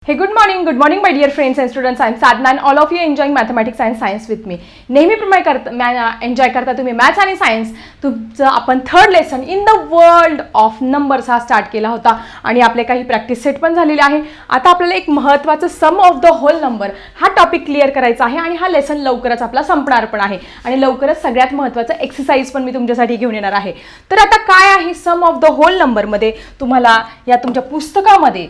Hey, good morning, my dear friends and students. I am Sadhna and all of you enjoying mathematics and science with me. नेहमीप्रमाणे enjoy करता तुम्ही maths आणि science. तुमचं आपण third lesson in the world of numbers हा start केला होता आणि आपले काही प्रॅक्टिस सेट पण झालेले आहे. आता आपल्याला एक महत्त्वाचं सम ऑफ द होल नंबर हा टॉपिक क्लिअर करायचा आहे आणि हा लेसन लवकरच आपला संपणार पण आहे आणि लवकरच सगळ्यात महत्त्वाचं एक्सरसाइज पण मी तुमच्यासाठी घेऊन येणार आहे. तर आता काय आहे सम ऑफ द होल नंबरमध्ये तुम्हाला या तुमच्या पुस्तकामध्ये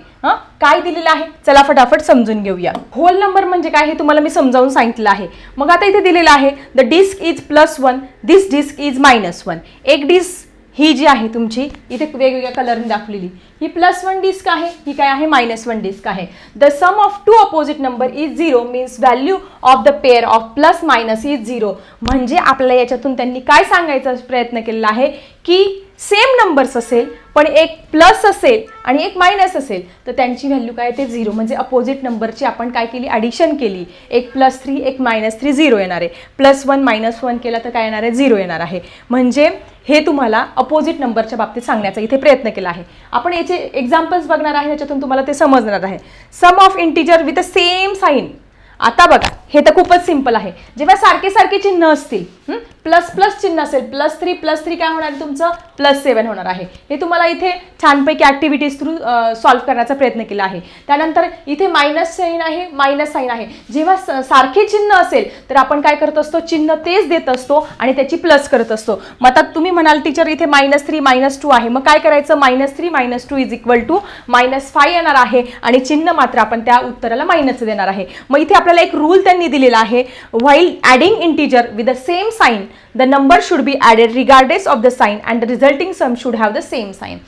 काय दिलेलं आहे चला फटाफट समजून घेऊया. होल नंबर म्हणजे काय हे तुम्हाला मी समजावून सांगितलं आहे. मग आता इथे दिलेलं आहे the disk is +1 this disk is -1. एक डिस्क ही जी आहे तुमची इथे वेगवेगळ्या कलरने दाखवलेली ही +1 डिस्क आहे, ही काय आहे -1 डिस्क आहे. The sum of two opposite number is 0 means value of the pair of plus minus is 0. म्हणजे आपल्याला याच्यातून त्यांनी काय सांगायचा प्रयत्न केलेला आहे की सेम नंबर्स असेल पण एक प्लस असेल आणि एक मायनस असेल तर त्यांची व्हॅल्यू काय ते 0. म्हणजे अपोजिट नंबरची आपण काय केली ॲडिशन केली. एक +3 एक -3 0 येणार आहे. +1 -1 केला तर काय येणार आहे 0 येणार आहे. म्हणजे हे तुम्हाला अपोजिट नंबरच्या बाबतीत सांगण्याचा इथे प्रयत्न केला आहे. आपण याचे एक्झाम्पल्स बघणार आहे त्याच्यातून तुम्हाला ते समजणार आहे. Sum of integer with a same sign. आता बघा हे तर खूपच सिंपल आहे. जेव्हा सारखे सारखे चिन्ह असतील प्लस प्लस चिन्ह असेल +3 काय होणार तुमचं +7 होणार आहे. हे तुम्हाला इथे छानपैकी ॲक्टिव्हिटीज थ्रू सॉल्व्ह करण्याचा प्रयत्न केला आहे. त्यानंतर इथे मायनस साईन आहे. जेव्हा सारखे चिन्ह असेल तर आपण काय करत असतो चिन्ह तेच देत असतो आणि त्याची प्लस करत असतो. मग आता तुम्ही म्हणाल टीचर इथे -3 -2 आहे मग काय करायचं -3 -2 इज इक्वल टू -5 येणार आहे आणि चिन्ह मात्र आपण त्या उत्तराला मायनस देणार आहे. मग इथे आपल्याला एक रूल त्यांनी दिलेला आहे while adding integer with the same sign the number should be added regardless of the sign and the resulting sum should have the same sign.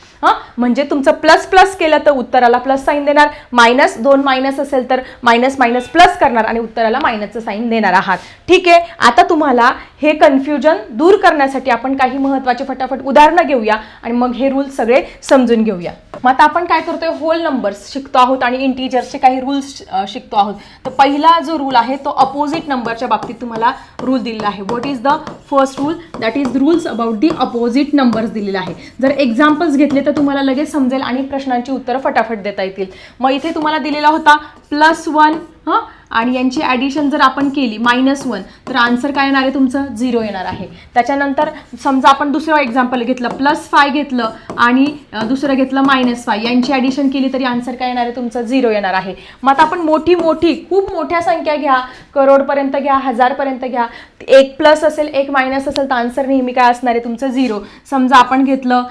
म्हणजे तुमचं प्लस प्लस केलं तर उत्तराला प्लस साईन देणार, -2 मायनस असेल तर मायनस मायनस प्लस करणार आणि उत्तराला मायनसचं sine देणार आहात. ठीक आहे. आता तुम्हाला हे कन्फ्युजन दूर करण्यासाठी आपण काही महत्त्वाचे फटाफट उदाहरणं घेऊया आणि मग हे रूल्स सगळे समजून घेऊया. मग आता आपण काय करतोय होल नंबर्स शिकतो आहोत आणि इंटिजर्सचे काही रूल्स शिकतो आहोत. तर पहिला जो रूल आहे तो अपोजिट नंबरच्या बाबतीत तुम्हाला रूल दिलेला आहे. What is the first rule that is rules about the opposite numbers दिलेले आहे. जर एक्झाम्पल्स घेतले तर तुम्हाला लगेच समजेल आणि प्रश्नांची उत्तरं फटाफट देता येतील. मग इथे तुम्हाला दिलेला होता +1 आणि यांची ॲडिशन जर आपण केली -1 तर आन्सर काय येणार आहे तुमचं 0 येणार आहे. त्याच्यानंतर समजा आपण दुसरं एक्झाम्पल घेतलं +5 घेतलं आणि दुसरं घेतलं -5 यांची ॲडिशन केली तरी आन्सर काय येणार आहे तुमचं 0 येणार आहे. मग आता आपण मोठी खूप मोठ्या संख्या घ्या, करोडपर्यंत घ्या, हजारपर्यंत घ्या. एक प्लस असेल एक मायनस असेल तर आन्सर नेहमी काय असणार आहे तुमचं 0. समजा आपण घेतलं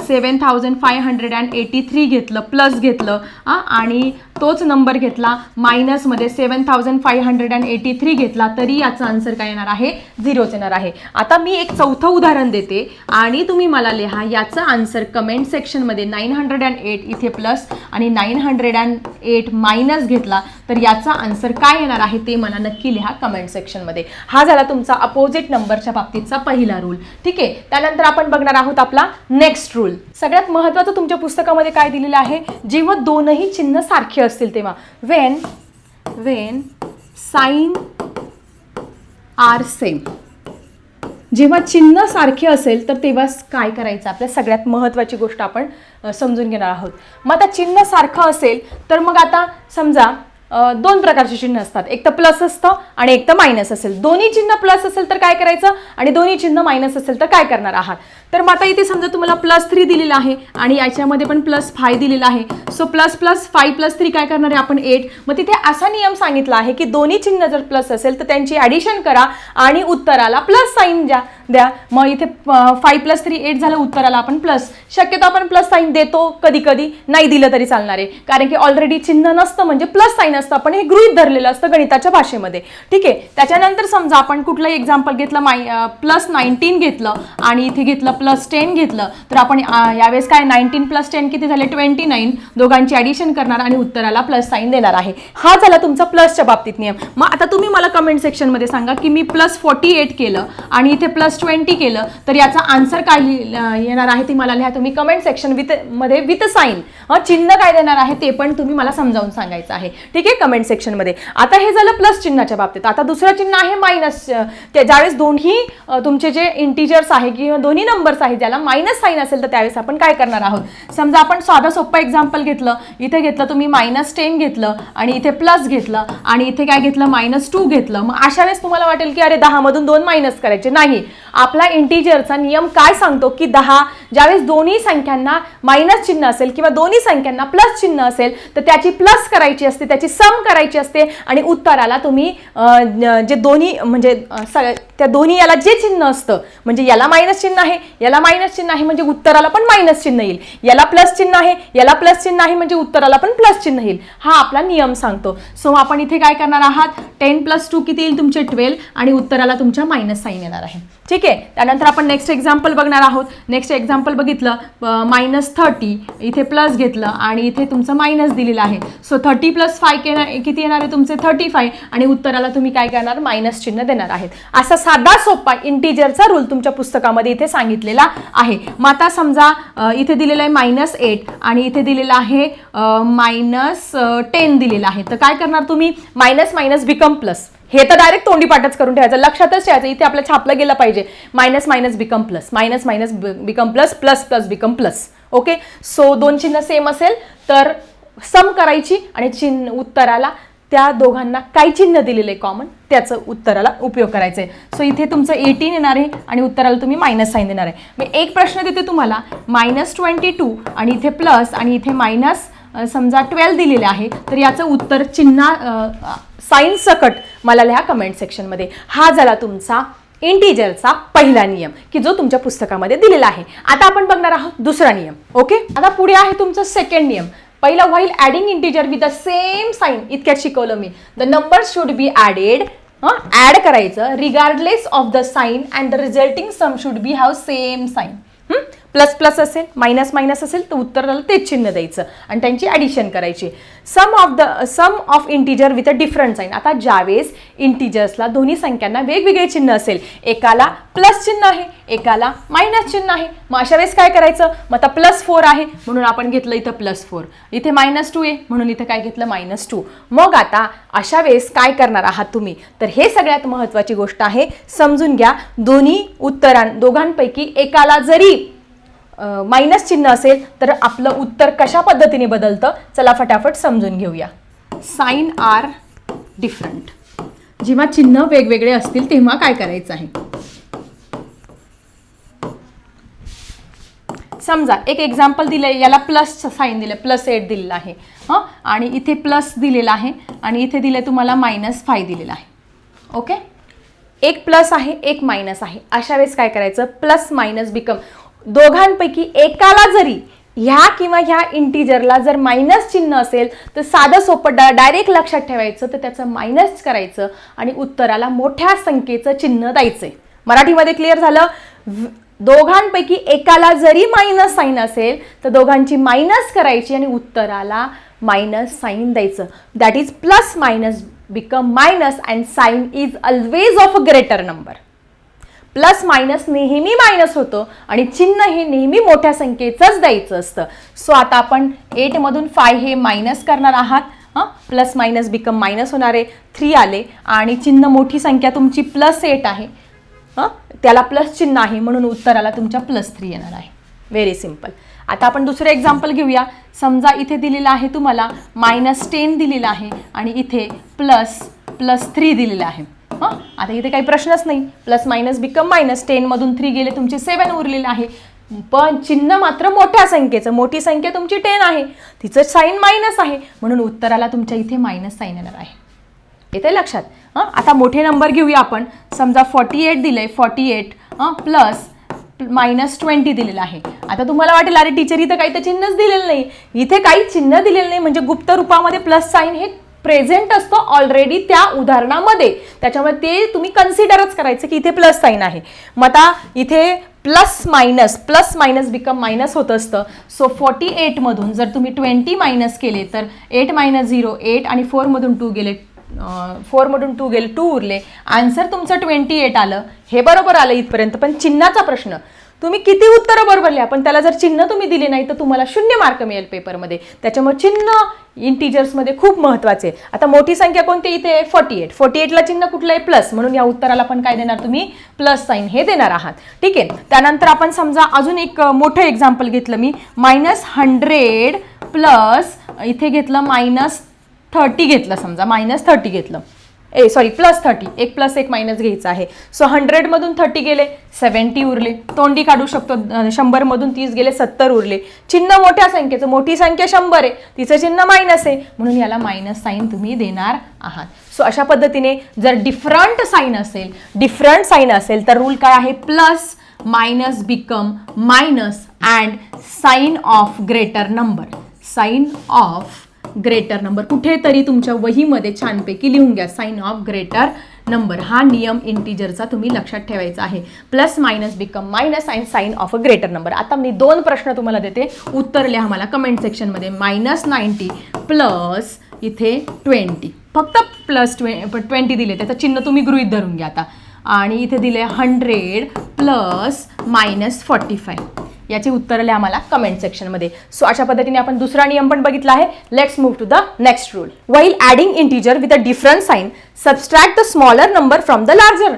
7583 घेतलं प्लस घेतलं आणि तोच नंबर घेतला मायनसमध्ये 7583 घेतला तरी याचा आन्सर काय येणार आहे 0च येणार आहे. आता मी एक चौथं उदाहरण देते आणि तुम्ही मला लिहा याचं आन्सर कमेंट सेक्शनमध्ये. 908 इथे प्लस आणि 908 मायनस घेतला तर याचा आन्सर काय येणार आहे ते मला नक्की लिहा कमेंट सेक्शनमध्ये. हा झाला तुमचा अपोजिट नंबरच्या बाबतीतचा पहिला रूल. ठीक आहे. त्यानंतर आपण बघणार आहोत आपला नेक्स्ट रूल. सगळ्यात महत्त्वाचं तुमच्या पुस्तकामध्ये काय दिलेलं आहे जेव्हा दोनही चिन्ह सारखे असतील तेव्हा when sign are same. जेव्हा चिन्ह सारखे असेल तर तेव्हा काय करायचं आपल्या सगळ्यात महत्त्वाची गोष्ट आपण समजून घेणार आहोत. मग आता चिन्ह सारखं असेल तर मग आता समजा दोन प्रकारचे चिन्ह असतात. एक तर प्लस असतं आणि एक तर मायनस असेल. दोन्ही चिन्ह प्लस असेल तर काय करायचं आणि दोन्ही चिन्ह मायनस असेल तर काय करणार आहात. तर मग आता इथे समजा तुम्हाला +3 दिलेला आहे आणि याच्यामध्ये पण +5 दिलेला आहे. सो +5 +3 काय करणार आहे आपण 8. मग तिथे असा नियम सांगितला आहे की दोन्ही चिन्ह जर प्लस असेल तर त्यांची ॲडिशन करा आणि उत्तराला प्लस साईन द्या. मग इथे 5 + 3 8 झालं, उत्तराला आपण प्लस. शक्यतो आपण प्लस साईन देतो, कधी कधी नाही दिलं तरी चालणार आहे कारण की ऑलरेडी चिन्ह नसतं म्हणजे प्लस साईन असतं. आपण हे गृहीत धरलेलं असतं गणिताच्या भाषेमध्ये. ठीक आहे. त्याच्यानंतर समजा आपण कुठलंही एक्झाम्पल घेतलं +19 घेतलं आणि इथे घेतलं +10 घेतलं तर आपण यावेळेस काय 19 + 10 किती झाले 29. दोघांची ॲडिशन करणार आणि उत्तराला प्लस साईन देणार आहे. हा झाला तुमचा प्लसच्या बाबतीत नियम. मग आता तुम्ही मला कमेंट सेक्शनमध्ये सांगा की मी +48 केलं आणि इथे +20 केलं तर याचा आन्सर काय येणार आहे ते मला लिहा तुम्ही कमेंट सेक्शन मध्ये विथ साईन. चिन्ह काय देणार आहे ते पण तुम्ही मला समजावून सांगायचं आहे. ठीक आहे कमेंट सेक्शनमध्ये. आता हे झालं प्लस चिन्हाच्या बाबतीत. आता दुसरं चिन्ह आहे मायनस. ज्यावेळेस दोन्ही तुमचे जे इंटिजर्स आहे किंवा दोन्ही नंबर नंबर्स आहेत ज्याला मायनस साईन असेल तर त्यावेळेस आपण काय करणार आहोत. समजा आपण साधं सोपं एक्झाम्पल घेतलं, इथे घेतलं तुम्ही -10 घेतलं आणि इथे प्लस घेतलं आणि इथे काय घेतलं -2 घेतलं. मग अशा वेळेस तुम्हाला वाटेल की अरे 10 मधून 2 मायनस करायचे. नाही, आपला इंटिजरचा नियम काय सांगतो की 10 ज्यावेळेस दोन्ही संख्यांना मायनस चिन्ह असेल किंवा दोन्ही संख्यांना प्लस चिन्ह असेल तर त्याची प्लस करायची असते, त्याची सम करायची असते आणि उत्तराला तुम्ही जे दोन्ही म्हणजे त्या दोन्ही याला जे चिन्ह असतं म्हणजे याला मायनस चिन्ह आहे, याला मायनस चिन्ह आहे म्हणजे उत्तराला पण मायनस चिन्ह येईल, याला प्लस चिन्ह आहे, याला प्लस चिन्ह आहे म्हणजे उत्तराला पण प्लस चिन्ह येईल. हा आपला नियम सांगतो. सो आपण इथे काय करणार आहात, 10 + 2 किती येईल तुमचे 12 आणि उत्तराला तुमच्या मायनस साईन येणार आहे. ठीक आहे. त्यानंतर आपण नेक्स्ट एक्झाम्पल बघणार आहोत. नेक्स्ट एक्झाम्पल बघितलं -30 इथे प्लस घेतलं आणि इथे तुमचं मायनस दिलेलं आहे. सो 30 + 5 किती येणार आहे तुमचे 35 आणि उत्तराला तुम्ही काय करणार मायनस चिन्ह देणार आहेत. असा साधा सोपा इंटिजरचा रूल तुमच्या पुस्तकामध्ये इथे सांगितलेला आहे. मग आता समजा इथे दिलेलं आहे -8 आणि इथे दिलेलं आहे -10 दिलेलं आहे. तर काय करणार तुम्ही, मायनस मायनस बिकम प्लस. हे तर डायरेक्ट तोंडी पाठच करून ठेवायचं, लक्षातच ठेवायचं. इथे आपलं छापलं गेलं पाहिजे minus minus become plus, minus minus become plus, plus plus become plus. Okay. So दोन चिन्ह सेम असेल तर सम करायची आणि चिन्ह उत्तराला त्या दोघांना काही चिन्ह दिलेलं आहे कॉमन त्याचं उत्तराला उपयोग करायचा आहे. सो इथे तुमचं 18 येणार आहे आणि उत्तराला तुम्ही मायनस साईन देणार आहे. मी एक प्रश्न देते तुम्हाला, -22 आणि इथे प्लस आणि इथे मायनस समजा 12 दिलेले आहे तर याचं उत्तर चिन्ह साईन सकट मला लिहा कमेंट सेक्शनमध्ये. हा झाला तुमचा इंटिजरचा पहिला नियम की जो तुमच्या पुस्तकामध्ये दिलेला आहे. आता आपण बघणार आहोत दुसरा नियम. ओके. आता पुढे आहे तुमचं सेकंड नियम. पहिला while adding integer with the same sign इतक्यात शिकवलं मी. The numbers should be added, add करायचं regardless of the sign and the resulting sum should be have same sign. Plus plus असेल, मायनस मायनस असेल तर उत्तराला तेच चिन्ह द्यायचं आणि त्यांची ॲडिशन करायची. Sum of integer with a different sign. आता ज्यावेळेस इंटिजर्सला दोन्ही संख्यांना वेगवेगळे चिन्ह असेल, एकाला प्लस चिन्ह आहे, एकाला मायनस चिन्ह आहे, मग अशा वेळेस काय करायचं. मग आता +4 आहे म्हणून आपण घेतलं इथं +4, इथे -2 आहे म्हणून इथं काय घेतलं -2. मग आता अशा वेळेस काय करणार आहात तुम्ही, तर हे सगळ्यात महत्त्वाची गोष्ट आहे, समजून घ्या. दोन्ही दोघांपैकी एकाला जरी मायनस चिन्ह असेल तर आपलं उत्तर कशा पद्धतीने बदलतं चला फटाफट समजून घेऊया. Sign are different. जेव्हा चिन्ह वेगवेगळे असतील तेव्हा काय करायचं आहे. समजा एक एक्झाम्पल दिलंय, याला प्लस साईन दिलं, +8 दिलेलं आहे आणि इथे प्लस दिलेला आहे आणि इथे दिले तुम्हाला -5 दिलेला आहे. ओके. एक प्लस आहे, एक मायनस आहे. अशा वेळेस काय करायचं, प्लस मायनस बिकम. दोघांपैकी एकाला जरी ह्या किंवा ह्या इंटिजरला जर मायनस चिन्ह असेल तर साधं सोपं डायरेक्ट लक्षात ठेवायचं, तर त्याचं मायनस करायचं आणि उत्तराला मोठ्या संख्येचं चिन्ह द्यायचंय. मराठीमध्ये क्लिअर झालं. दोघांपैकी एकाला जरी मायनस साईन असेल तर दोघांची मायनस करायची आणि उत्तराला मायनस साईन द्यायचं. That is plus minus become minus and sign is always of a greater number. Plus minus नेहमी मायनस होतं आणि चिन्ह हे नेहमी मोठ्या संख्येचंच द्यायचं असतं. सो आता आपण 8 मधून 5 हे मायनस करणार आहात. प्लस मायनस बिकम मायनस होणारे 3 आले आणि चिन्ह मोठी संख्या तुमची +8 आहे, त्याला प्लस चिन्ह आहे म्हणून उत्तराला तुमच्या +3 येणार आहे. Very simple. आता आपण दुसरं एक्झाम्पल घेऊया. समजा इथे दिलेलं आहे तुम्हाला -10 दिलेलं आहे आणि इथे +3 दिलेलं आहे. आता इथे काही प्रश्नच नाही. प्लस मायनस बिकम मायनस, 10 मधून 3 गेले तुमचे 7 उरलेले आहे, पण चिन्ह मात्र मोठ्या संख्येचं. मोठी संख्या तुमची 10 आहे, तिचं साईन मायनस आहे म्हणून उत्तराला तुमच्या इथे मायनस साईन येणार आहे. येते लक्षात. आता मोठे नंबर घेऊया आपण. समजा 48 दिलंय, 48 प्लस -20 दिलेलं आहे. आता तुम्हाला वाटेल अरे टीचर इथं काही तर चिन्हच दिलेलं नाही. इथे काही चिन्ह दिलेलं नाही म्हणजे गुप्त रूपामध्ये प्लस साईन हे प्रेझेंट असतो ऑलरेडी त्या उदाहरणामध्ये, त्याच्यामुळे ते तुम्ही कन्सिडरच करायचं की इथे प्लस साईन आहे. मग आता इथे प्लस मायनस बिकम मायनस होत असतं. सो 48 मधून जर तुम्ही 20 मायनस केले तर 8 - 0 8 आणि 4 मधून 2 गेले, 2 उरले. आन्सर तुमचं 28 आलं. हे बरोबर आलं इथपर्यंत. पण चिन्हाचा प्रश्न, तुम्ही किती उत्तरं बरोबर लिहा, पण त्याला जर चिन्ह तुम्ही दिले नाही तर तुम्हाला 0 मार्क मिळेल पेपरमध्ये. त्याच्यामुळे चिन्ह इंटिजर्समध्ये खूप महत्त्वाचे. आता मोठी संख्या कोणती इथे 48. 48ला चिन्ह कुठलं आहे? प्लस. म्हणून या उत्तराला पण काय देणार तुम्ही? प्लस साईन हे देणार आहात. ठीक आहे. त्यानंतर आपण समजा अजून एक मोठं एक्झाम्पल घेतलं मी, -100 प्लस इथे घेतलं -30 घेतलं, समजा -30 घेतलं, +30. एक प्लस एक मायनस घ्यायचं आहे. सो 100 मधून 30 गेले 70 उरले. तोंडी काढू शकतो. 100 मधून 30 गेले 70 उरले. चिन्ह मोठ्या संख्येचं, मोठी संख्या 100 आहे, तिचं चिन्ह मायनस आहे, म्हणून याला मायनस साईन तुम्ही देणार आहात. सो अशा पद्धतीने जर डिफरंट साईन असेल तर रूल काय आहे? Plus minus become minus and sign of greater number. कुठेतरी तुमच्या वहीमध्ये छानपैकी लिहून घ्या. साईन ऑफ ग्रेटर नंबर हा नियम इंटिजरचा तुम्ही लक्षात ठेवायचा आहे. Plus minus become minus and sign of a greater number. आता मी 2 प्रश्न तुम्हाला देते, उत्तर लिहा मला कमेंट सेक्शनमध्ये. -90 प्लस इथे 20, फक्त +20 दिले, त्याचं चिन्ह तुम्ही गृहीत धरून घ्या आता. आणि इथे दिले 100 प्लस -45. याची उत्तर लिहा मला कमेंट सेक्शनमध्ये. सो अशा पद्धतीने आपण दुसरा नियम पण बघितला आहे. Let's move to the next rule. While adding integer with a different sign, subtract the smaller number from the larger.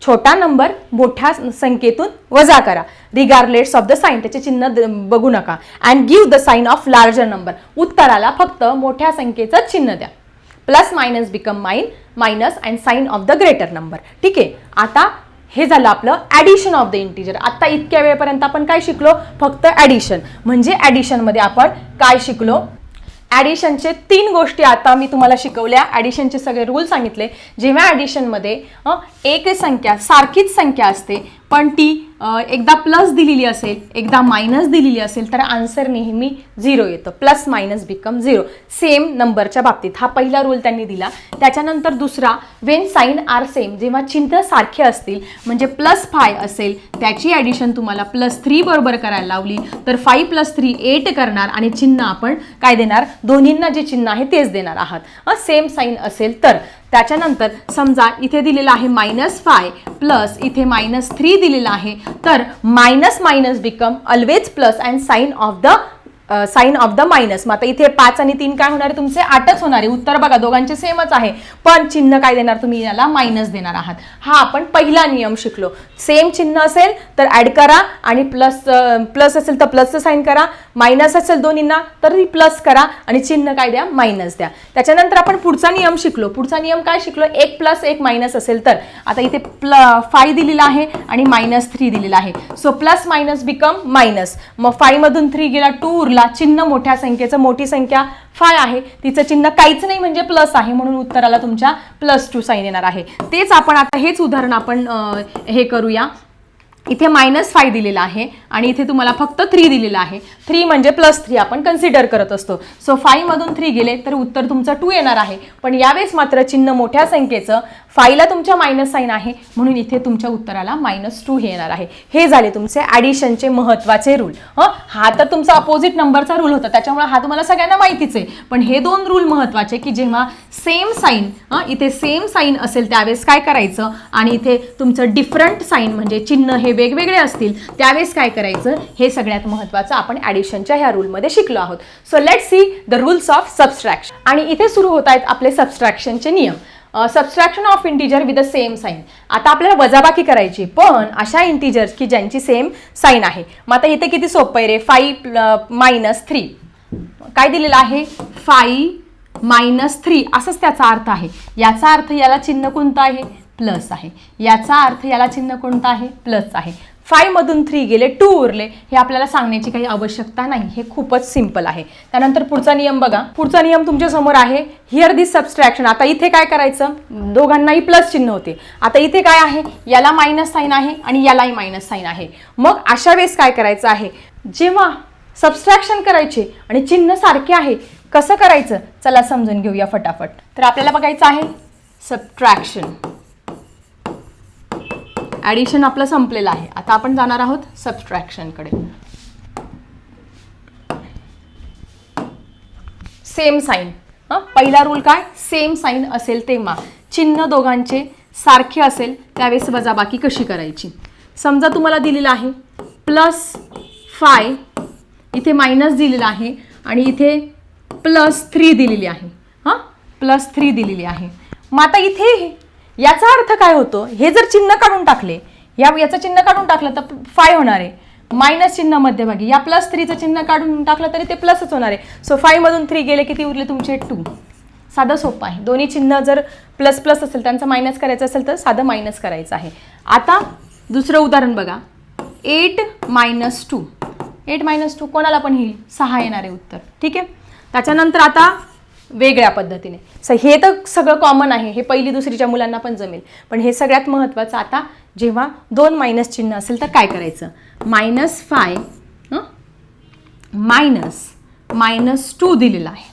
छोटा नंबर मोठ्या संख्येतून वजा करा, रिगार्डलेस ऑफ द साइन, त्याचे चिन्ह बघू नका. And give the sign of larger number. उत्तराला फक्त मोठ्या संख्येचं चिन्ह द्या. Plus minus become minus and sign of the greater number. ठीक आहे. आता हे झालं आपलं ॲडिशन ऑफ द इंटिजर. आता इतक्या वेळेपर्यंत आपण काय शिकलो? फक्त ॲडिशन. म्हणजे ॲडिशनमध्ये आपण काय शिकलो? ॲडिशनचे 3 गोष्टी आता मी तुम्हाला शिकवल्या. ॲडिशनचे सगळे रूल सांगितले. जेव्हा ॲडिशनमध्ये एक संख्या सारखीच संख्या असते, पण ती एकदा प्लस दिलेली असेल, एकदा मायनस दिलेली असेल, तर आन्सर नेहमी 0 येतं. Plus minus become 0. सेम नंबरच्या बाबतीत हा पहिला रूल त्यांनी दिला. त्याच्यानंतर दुसरा, वेन साइन आर सेम, जेव्हा चिन्ह सारखे असतील, म्हणजे +5 असेल, त्याची ॲडिशन तुम्हाला +3 बरोबर करायला लावली तर 5 + 3 8 करणार आणि चिन्ह आपण काय देणार? दोन्हींना जे चिन्ह आहे तेच देणार आहात. सेम साइन असेल तर. त्याच्यानंतर समजा इथे दिलेलं आहे -5 प्लस इथे -3 दिलेलं आहे, तर minus minus become always plus and sign of the minus. मग आता इथे 5 आणि 3 काय होणार आहे? तुमचे 8च होणार आहे. उत्तर बघा दोघांचे सेमच आहे, पण चिन्ह काय देणार तुम्ही? याला मायनस देणार आहात. हा आपण पहिला नियम शिकलो. सेम चिन्ह असेल तर ॲड करा आणि प्लस असेल तर प्लसचं साईन करा, मायनस असेल दोन्हींना तर प्लस करा आणि चिन्ह काय द्या? मायनस द्या. त्याच्यानंतर आपण पुढचा नियम शिकलो. पुढचा नियम काय शिकलो? 1 + 1 मायनस असेल तर. आता इथे 5 दिलेला आहे आणि -3 दिलेला आहे. So plus minus become minus. मग 5 मधून 3 गेला 2 उरला. चिन्ह मोठ्या संख्येचं, मोठी संख्या 5 आहे, तिचं चिन्ह काहीच नाही म्हणजे प्लस आहे, म्हणून उत्तराला तुमच्या +2 साईन येणार आहे. तेच आपण आता हेच उदाहरण आपण हे करूया. इथे -5 दिलेला आहे आणि इथे तुम्हाला फक्त 3 दिलेला आहे. 3 म्हणजे +3 आपण कन्सिडर करत असतो. सो 5 मधून 3 गेले तर उत्तर तुमचं 2 येणार आहे. पण यावेळेस मात्र चिन्ह मोठ्या संख्येचं, 5 ला तुमच्या मायनस साईन आहे, म्हणून इथे तुमच्या उत्तराला -2 हे येणार आहे. हे झाले तुमचे ॲडिशनचे महत्त्वाचे रूल. हा तर तुमचा अपोजिट नंबरचा रूल होता, त्याच्यामुळे हा तुम्हाला सगळ्यांना माहितीच आहे. पण हे 2 रूल महत्त्वाचे की जेव्हा सेम साईन, इथे सेम साईन असेल त्यावेळेस काय करायचं, आणि इथे तुमचं डिफरंट साईन म्हणजे चिन्ह हे वेगवेगळे असतील त्यावेळेस काय करायचं, हे सगळ्यात महत्त्वाचं आपण ॲडिशनच्या ह्या रूलमध्ये शिकलो आहोत. So let's see the rules of subtraction. आणि इथे सुरू होत आहेत आपले सबस्ट्रॅक्शनचे नियम. Subtraction of integer with the same sign. आता आपल्याला वजाबाकी करायची, पण अशा इंटिजर्स की ज्यांची सेम साईन आहे. मग आता इथे किती सोपं आहे रे? 5 - 3 काय दिलेलं आहे? 5 - 3 असंच त्याचा अर्थ आहे. याचा अर्थ याला चिन्ह कोणतं आहे? प्लस आहे. याचा अर्थ याला चिन्ह कोणतं आहे? प्लस आहे. 5 मधून 3 गेले 2 उरले, हे आपल्याला सांगण्याची काही आवश्यकता नाही, हे खूपच सिंपल आहे. त्यानंतर पुढचा नियम बघा. पुढचा नियम तुमच्या समोर आहे. Here this subtraction. आता इथे काय करायचं? दोघांनाही प्लस चिन्ह होते. आता इथे काय आहे? याला मायनस साईन आहे आणि यालाही मायनस साईन आहे. मग अशा वेळेस काय करायचं आहे? जेव्हा सबस्ट्रॅक्शन करायचे आणि चिन्ह सारखे आहे, कसं करायचं? चला समजून घेऊया फटाफट. तर आपल्याला बघायचं आहे सबट्रॅक्शन. ॲडिशन आपलं संपलेलं आहे. आता आपण जाणार आहोत सबट्रॅक्शनकडे. Same sign. पहिला रूल काय? सेम साईन असेल तेव्हा, चिन्ह दोघांचे सारखे असेल त्यावेळेस वजाबाकी कशी करायची. समजा तुम्हाला दिलेलं आहे +5 इथे मायनस दिलेलं आहे आणि इथे +3 दिलेली आहे. हां, +3 दिलेली आहे. मग आता इथे याचा अर्थ काय होतो, हे जर चिन्ह काढून टाकले, याचं चिन्ह काढून टाकलं तर 5 होणार आहे. मायनस चिन्ह मध्यभागी, या +3चं चिन्ह काढून टाकलं तरी ते प्लसच होणार आहे. सो 5 मधून 3 गेले, किती उरले तुमचे 2. साधं सोपं आहे. दोन्ही चिन्ह जर प्लस प्लस असेल, त्यांचं मायनस करायचं असेल तर साधं मायनस करायचं आहे. आता दुसरं उदाहरण बघा. 8 - 2. 8 - 2 कोणाला पण येईल, 6 येणार आहे उत्तर. ठीक आहे. त्याच्यानंतर आता वेगळ्या पद्धतीने, हे तर सगळं कॉमन आहे, हे पहिली दुसरीच्या मुलांना पण जमेल. पण हे सगळ्यात महत्त्वाचं, आता जेव्हा 2 मायनस चिन्ह असेल तर काय करायचं. -5 -2 दिलेलं आहे.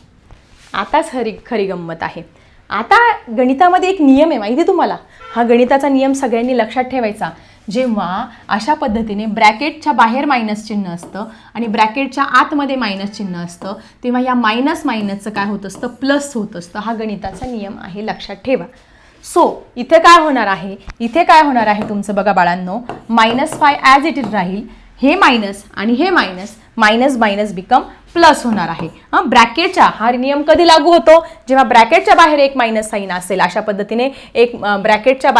आताच खरी गंमत आहे. आता गणितामध्ये एक नियम आहे माहिती तुम्हाला. हा गणिताचा नियम सगळ्यांनी लक्षात ठेवायचा. जेव्हा अशा पद्धतीने ब्रॅकेटच्या बाहेर मायनस चिन्ह असतं आणि ब्रॅकेटच्या आतमध्ये मायनस चिन्ह असतं, तेव्हा या मायनसचं काय होत असतं, प्लस होत असतं. हा गणिताचा नियम आहे, लक्षात ठेवा. सो इथे काय होणार आहे, तुमचं बघा बाळांनो, -5 ॲज इट इज राहील. हे मायनस आणि हे मायनस बिकम प्लस होणार आहे. ब्रॅकेटच्या, हा नियम कधी लागू होतो, जेव्हा ब्रॅकेटच्या बाहेर एक मायनस साईन असेल. अशा पद्धतीने एक ब्रॅकेटच्या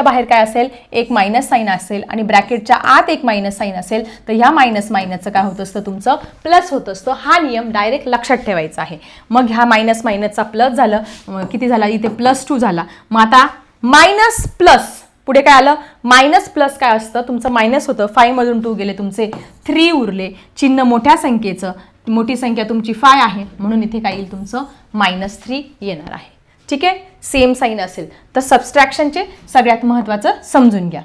बाहेर काय असेल, एक मायनस साईन असेल आणि ब्रॅकेटच्या आत एक मायनस साईन असेल, तर ह्या मायनसचं काय होत असतं, तुमचं प्लस होत असतं. हा नियम डायरेक्ट लक्षात ठेवायचा आहे. मग ह्या मायनसचा प्लस झालं, किती झाला, इथे +2 झाला. मग आता मायनस प्लस पुढे काय आलं, मायनस प्लस काय असतं, तुमचं मायनस होतं, 5 मधून 2 गेले, तुमचे 3 उरले. चिन्ह मोठ्या संख्येचं, मोठी संख्या तुमची 5 आहे, म्हणून इथे काय येईल, तुमचं -3 येणार आहे. ठीक आहे. सेम साईन असेल तर सबस्ट्रॅक्शनचे सगळ्यात महत्त्वाचं समजून घ्या.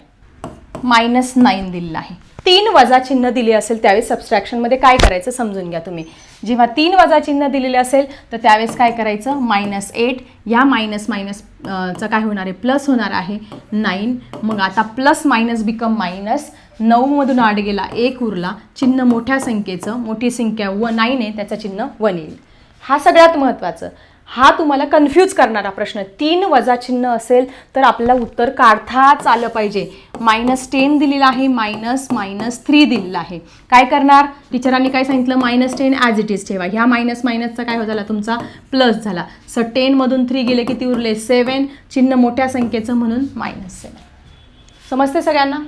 -9 दिलेलं आहे. 3 वजा चिन्ह दिले असेल त्यावेळेस सबस्ट्रॅक्शनमध्ये काय करायचं समजून घ्या तुम्ही. जेव्हा 3 वजा चिन्ह दिलेले असेल तर त्यावेळेस काय करायचं, -8, या मायनसचं काय होणार आहे, प्लस होणार आहे 9. मग आता प्लस मायनस बिकम मायनस. 9 मधून 8 गेला, 1 उरला. चिन्ह मोठ्या संख्येचं, मोठी संख्या 9 आहे, त्याचं चिन्ह 1 येईल. हा सगळ्यात महत्त्वाचं. हा तुम्हाला कन्फ्यूज करणारा प्रश्न. 3 वजा चिन्ह असेल तर आपल्याला उत्तर काढताच आलं पाहिजे. -10 दिलेलं आहे, -3 दिलेलं आहे. काय करणार, टीचरांनी काय सांगितलं, -10 ॲज इट इज ठेवा. ह्या मायनसचा काय झाला, तुमचा प्लस झाला. 10 मधून 3 गेले, किती उरले, 7. चिन्ह मोठ्या संख्येचं म्हणून -7. समजते सगळ्यांना,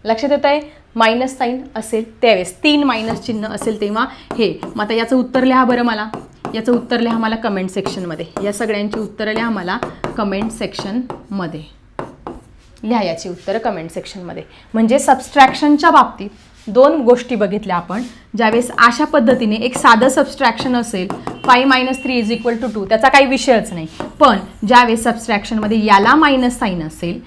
लक्षात येत आहे. मायनस साईन असेल त्यावेळेस, 3 मायनस चिन्ह असेल तेव्हा हे. मग आता याचं उत्तर लिहा बरं, याचं उत्तर लिहा मला कमेंट सेक्शनमध्ये. या सगळ्यांची उत्तरं लिहा मला कमेंट सेक्शनमध्ये. लिहा याची उत्तरं कमेंट सेक्शनमध्ये. म्हणजे सबस्ट्रॅक्शनच्या बाबतीत 2 गोष्टी बघितल्या आपण. ज्यावेळेस अशा पद्धतीने एक साधं सबस्ट्रॅक्शन असेल, 5 - 3 = 2, त्याचा काही विषयच नाही. पण ज्यावेळेस सबस्ट्रॅक्शनमध्ये याला मायनस साईन असेल,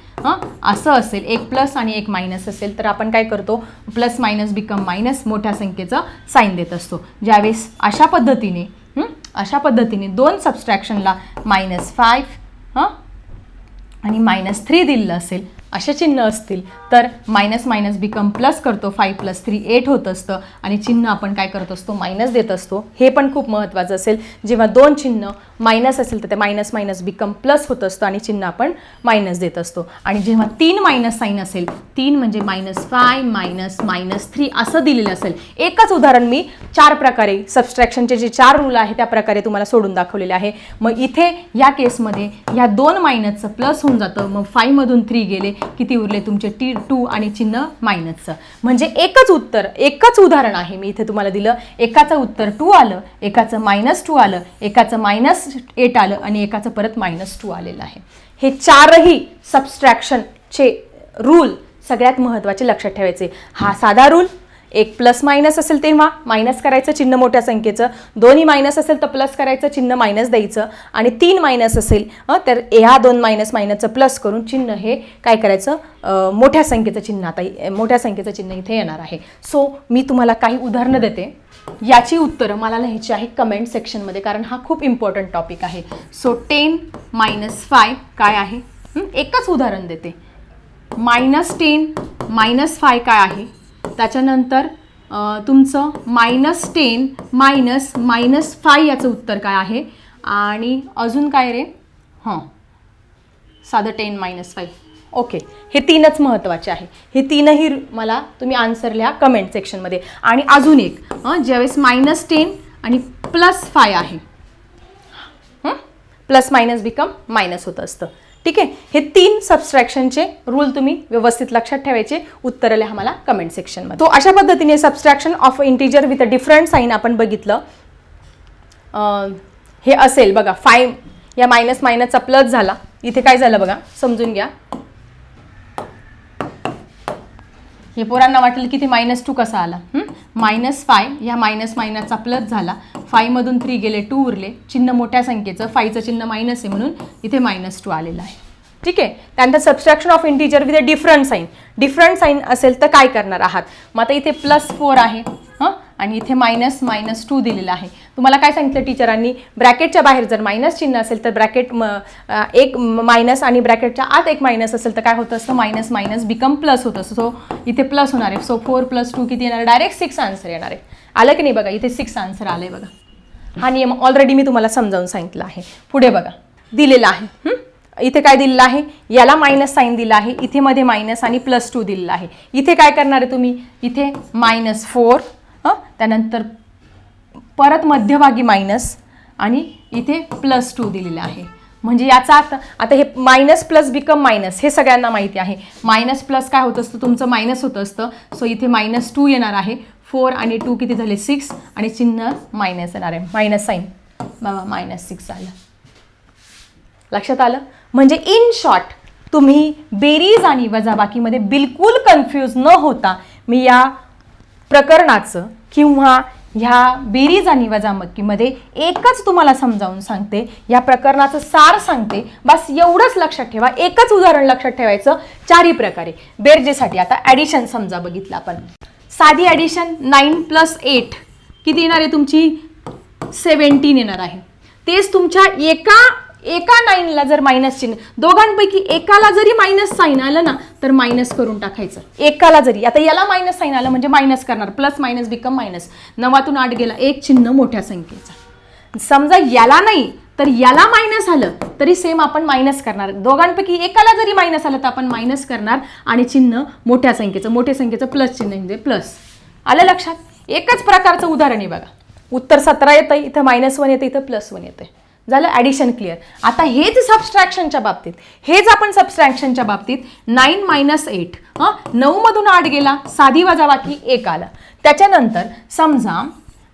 असं असेल, एक प्लस आणि एक मायनस असेल, तर आपण काय करतो, प्लस मायनस बिकम मायनस, मोठ्या संख्येचं साईन देत असतो. ज्यावेळेस अशा पद्धतीने 2 सबस्ट्रॅक्शनला -5 आणि -3 दिलेलं असेल, असे चिन्ह असतील तर मायनस बिकम प्लस करतो. 5 + 3 8 होत असतं आणि चिन्ह आपण काय करत असतो, मायनस देत असतो. हे पण खूप महत्त्वाचं असेल. जेव्हा 2 चिन्ह मायनस असेल तर ते मायनस बिकम प्लस होत असतं आणि चिन्ह आपण मायनस देत असतो. आणि जेव्हा 3 मायनस साईन असेल, 3 म्हणजे -5 -3 असं दिलेलं असेल. एकच उदाहरण मी 4 प्रकारे सबस्ट्रॅक्शनचे जे 4 रूल आहे त्या प्रकारे तुम्हाला सोडून दाखवलेले आहे. मग इथे या केसमध्ये ह्या 2 मायनसचं प्लस होऊन जातं. मग 5 मधून 3 गेले, किती उरले तुमचे 2 आणि चिन्ह मायनसचं. म्हणजे एकच उदाहरण आहे मी इथे तुम्हाला दिलं. एकाचं उत्तर 2 आलं, एकाचं -2 आलं, एकाचं -8 आलं आणि एकाचं परत -2 आलेलं आहे. हे 4ही सबस्ट्रॅक्शनचे रूल सगळ्यात महत्त्वाचे लक्षात ठेवायचे. हा साधा रूल, एक प्लस मायनस असेल तेव्हा मायनस करायचं, चिन्ह मोठ्या संख्येचं. 2ही मायनस असेल तर प्लस करायचं, चिन्ह मायनस द्यायचं. आणि 3 मायनस असेल तर ह्या 2 मायनसचं प्लस करून चिन्ह हे काय करायचं, मोठ्या संख्येचं चिन्ह. आता मोठ्या संख्येचं चिन्ह इथे येणार आहे. सो मी तुम्हाला काही उदाहरणं देते, याची उत्तरं मला लिहायची आहे कमेंट सेक्शनमध्ये, कारण हा खूप इम्पॉर्टंट टॉपिक आहे. सो 10 - 5 काय आहे, एकच उदाहरण देते. -10 - 5 काय आहे, त्याच्यानंतर तुमचं -10 - -5 याचं उत्तर काय आहे, आणि अजून काय रे, साधं 10 - 5 ओके, हे तीनच महत्त्वाचे आहे. हे तीनही मला तुम्ही आन्सर लिहा कमेंट सेक्शनमध्ये. आणि अजून एक ज्यावेळेस -10 आणि +5 आहे, प्लस मायनस बिकम मायनस होत असतं. ठीक आहे, हे 3 सबस्ट्रॅक्शनचे रूल तुम्ही व्यवस्थित लक्षात ठेवायचे. उत्तरं लिहा मला कमेंट सेक्शनमध्ये. तो अशा पद्धतीने subtraction of integer with a different sign आपण बघितलं. हे असेल बघा, 5 या मायनस मायनसचा प्लस झाला. इथे काय झालं बघा, समजून घ्या. हे पोरांना वाटेल की ते -2 कसा आला. -5 या मायनस मायनसचा प्लस झाला. 5 मधून 3 गेले, 2 उरले. चिन्ह मोठ्या संख्येचं, 5चं चिन्ह मायनस आहे म्हणून इथे -2 आलेलं आहे. ठीक आहे, त्यानंतर subtraction of integer with a different sign. Different sign असेल तर काय करणार आहात. मग आता इथे +4 आहे आणि इथे -2 दिलेलं आहे. तुम्हाला काय सांगितलं टीचरांनी, ब्रॅकेटच्या बाहेर जर मायनस चिन्ह असेल तर ब्रॅकेट एक मायनस आणि ब्रॅकेटच्या आत एक मायनस असेल तर काय होतं असतं, मायनस मायनस बिकम प्लस होतं. सो इथे प्लस होणार आहे. सो 4 + 2 किती येणार, डायरेक्ट 6 आन्सर येणार आहे. आलं की नाही बघा, इथे 6 आन्सर आलं आहे बघा. हा नियम ऑलरेडी मी तुम्हाला समजावून सांगितलं आहे. पुढे बघा दिलेला आहे. इथे काय दिलेलं आहे, याला मायनस साईन दिला आहे, इथे मध्ये मायनस आणि +2 दिलेला आहे. इथे काय करणार आहे तुम्ही, इथे -4 त्यानंतर परत मध्यभागी मायनस आणि इथे +2 दिलेलं आहे. म्हणजे याचा अर्थ आता हे मायनस प्लस बिकम मायनस हे सगळ्यांना माहिती आहे. मायनस प्लस काय होत असतं, तुमचं मायनस होत असतं. सो इथे -2 येणार आहे. 4 आणि 2 किती झाले, 6 आणि चिन्ह मायनस येणार आहे, मायनस साईन बाबा -6 आलं. लक्षात आलं. म्हणजे इन शॉर्ट तुम्ही बेरीज आणि वजाबाकीमध्ये बिलकुल कन्फ्यूज न होता मी या प्रकरणाचं किंवा ह्या बेरीज आणि वजाबाकीमध्ये एकच तुम्हाला समजावून सांगते, या प्रकरणाचं सार सांगते. बस एवढंच लक्षात ठेवा. एकच उदाहरण लक्षात ठेवायचं 4ही प्रकारे. बेरजेसाठी आता ॲडिशन समजा बघितलं आपण. साधी ॲडिशन 9 + 8 किती येणार आहे तुमची, 17 येणार आहे. तेच तुमच्या एका 9ला जर मायनस चिन्ह, दोघांपैकी एकाला जरी मायनस साईन आलं ना तर मायनस करून टाकायचं. एकाला जरी, आता याला मायनस साईन आलं म्हणजे मायनस करणार, प्लस मायनस बिकम मायनस. 9तून 8 गेला, एक चिन्ह मोठ्या संख्येचा. समजा याला नाही तर याला मायनस आलं तरी सेम आपण मायनस करणार. दोघांपैकी एकाला जरी मायनस आलं तर आपण मायनस करणार आणि चिन्ह मोठ्या संख्येचं प्लस चिन्ह म्हणजे प्लस. आलं लक्षात. एकच प्रकारचं उदाहरण आहे बघा. उत्तर 17 येतं, इथं -1 येतं, इथं +1 येतं. झालं ॲडिशन क्लिअर. आता हेच सबस्ट्रॅक्शनच्या बाबतीत, आपण सबस्ट्रॅक्शनच्या बाबतीत 9 - 8 9 मधून 8 गेला, साधी वजाबाकी 1 आला. त्याच्यानंतर समजा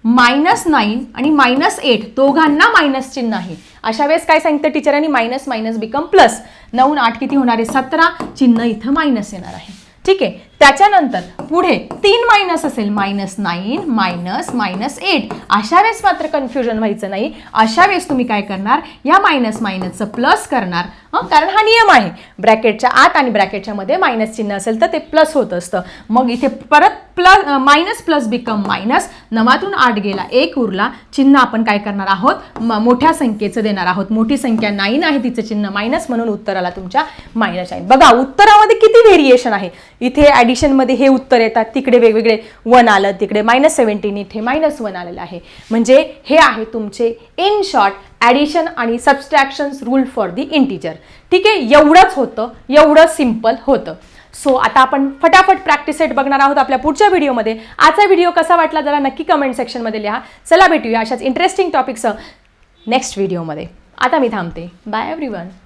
-9 आणि -8 दोघांना मायनस चिन्ह आहे. अशा वेळेस काय सांगितलं टीचरांनी, मायनस मायनस बिकम प्लस. 9 8 किती होणार आहे, 17. चिन्ह इथं मायनस येणार आहे. ठीक आहे. त्याच्यानंतर पुढे 3 मायनस असेल, -9 -8. अशा वेळेस मात्र कन्फ्युजन व्हायचं नाही. अशा वेळेस तुम्ही काय करणार, या मायनस मायनसचं प्लस करणार. कारण हा नियम आहे, ब्रॅकेटच्या आत आणि ब्रॅकेटच्या मध्ये मायनस चिन्ह असेल तर ते प्लस होत असतं. मग इथे परत मायनस प्लस बिकम मायनस. 9तून 8 गेला, 1 उरला. चिन्ह आपण काय करणार आहोत, मोठ्या संख्येचं देणार आहोत. मोठी संख्या 9 आहे, तिचं चिन्ह मायनस, म्हणून उत्तराला तुमच्या मायनस आहे. बघा उत्तरामध्ये किती व्हेरिएशन आहे. इथे ॲडिशन मध्ये हे उत्तर येतात, तिकडे वेगवेगळे 1 आलं, तिकडे -17, इथे -1 आलेलं आहे. म्हणजे हे आहे तुमचे इन शॉर्ट ॲडिशन आणि सबस्ट्रॅक्शन्स रूल फॉर द इंटिजर. ठीक आहे, एवढंच होतं, एवढं सिम्पल होतं. सो आता आपण फटाफट प्रॅक्टिस सेट बघणार आहोत आपल्या पुढच्या व्हिडिओमध्ये. आजचा व्हिडिओ कसा वाटला जरा नक्की कमेंट सेक्शनमध्ये लिहा. चला भेटूया अशाच इंटरेस्टिंग टॉपिकसह नेक्स्ट व्हिडिओमध्ये. आता मी थांबते. Bye everyone.